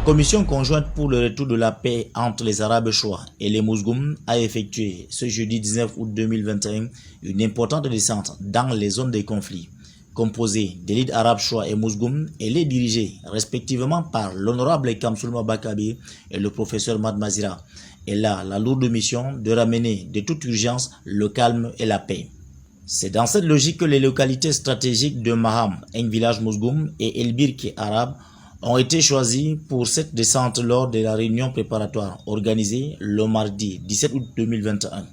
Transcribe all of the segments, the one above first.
commission conjointe pour le retour de la paix entre les Arabes Chois et les Mouzgoum a effectué ce jeudi 19 août 2021 une importante descente dans les zones de conflit, composée d'élites arabes Chois et Mouzgoum. Elle est dirigée respectivement par l'honorable Kamsoulma Bakabi et le professeur Mad Mazira. Elle a la lourde mission de ramener de toute urgence le calme et la paix. C'est dans cette logique que les localités stratégiques de Maham, un village Mouzgoum, et Elbir qui est arabe, ont été choisis pour cette descente lors de la réunion préparatoire organisée le mardi 17 août 2021.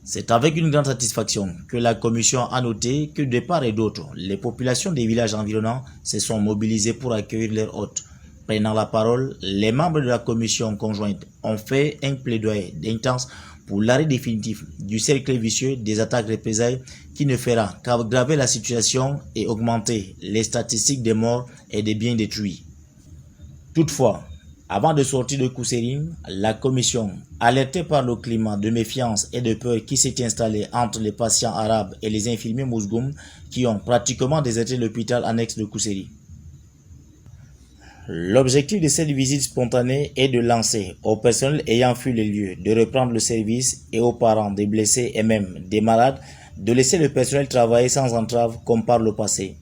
C'est avec une grande satisfaction que la commission a noté que de part et d'autre, les populations des villages environnants se sont mobilisées pour accueillir leurs hôtes. Prenant la parole, les membres de la commission conjointe ont fait un plaidoyer intense pour l'arrêt définitif du cercle vicieux des attaques représailles qui ne fera qu'aggraver la situation et augmenter les statistiques des morts et des biens détruits. Toutefois, avant de sortir de Kousséri, la commission, alertée par le climat de méfiance et de peur qui s'est installé entre les patients arabes et les infirmiers Mouzgoum qui ont pratiquement déserté l'hôpital annexe de Kousséri. L'objectif de cette visite spontanée est de lancer aux personnels ayant fui les lieux de reprendre le service et aux parents des blessés et même des malades de laisser le personnel travailler sans entrave comme par le passé.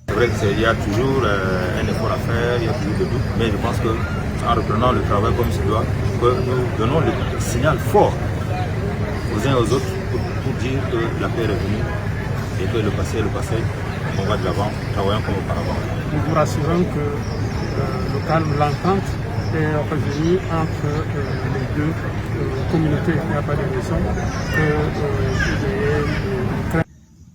C'est vrai qu'il y a toujours un effort à faire, il y a toujours des doutes, mais je pense qu'en reprenant le travail comme il se doit, que nous donnons le signal fort aux uns et aux autres pour dire que la paix est revenue et que le passé est le passé, on va de l'avant, travaillant comme auparavant. Nous vous rassurons que le calme, l'entente est revenu entre les deux communautés. Il n'y a pas de raison que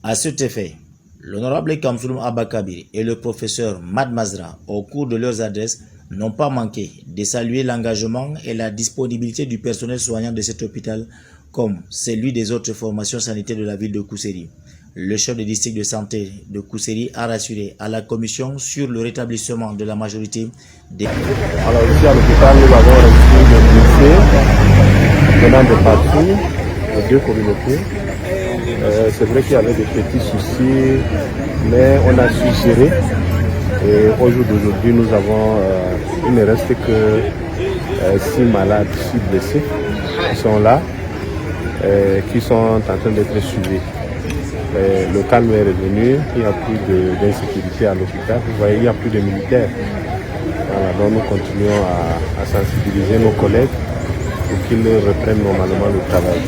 À cet effet, l'honorable Kamsoulma Abakabir et le professeur Mad Mazra, au cours de leurs adresses, n'ont pas manqué de saluer l'engagement et la disponibilité du personnel soignant de cet hôpital, comme celui des autres formations sanitaires de la ville de Kousséri. Le chef du district de santé de Kousséri a rassuré à la commission sur le rétablissement de la majorité des... Alors ici à l'hôpital, nous avons reçu des blessés venant de partout, de deux communautés. C'est vrai qu'il y avait des petits soucis, mais on a su gérer. Et au jour d'aujourd'hui, nous avons, il ne reste que 6 malades, 6 blessés qui sont là, qui sont en train d'être suivis. Le calme est revenu, il n'y a plus d'insécurité à l'hôpital. Vous voyez, il n'y a plus de militaires. Voilà, donc nous continuons à sensibiliser nos collègues pour qu'ils reprennent normalement le travail.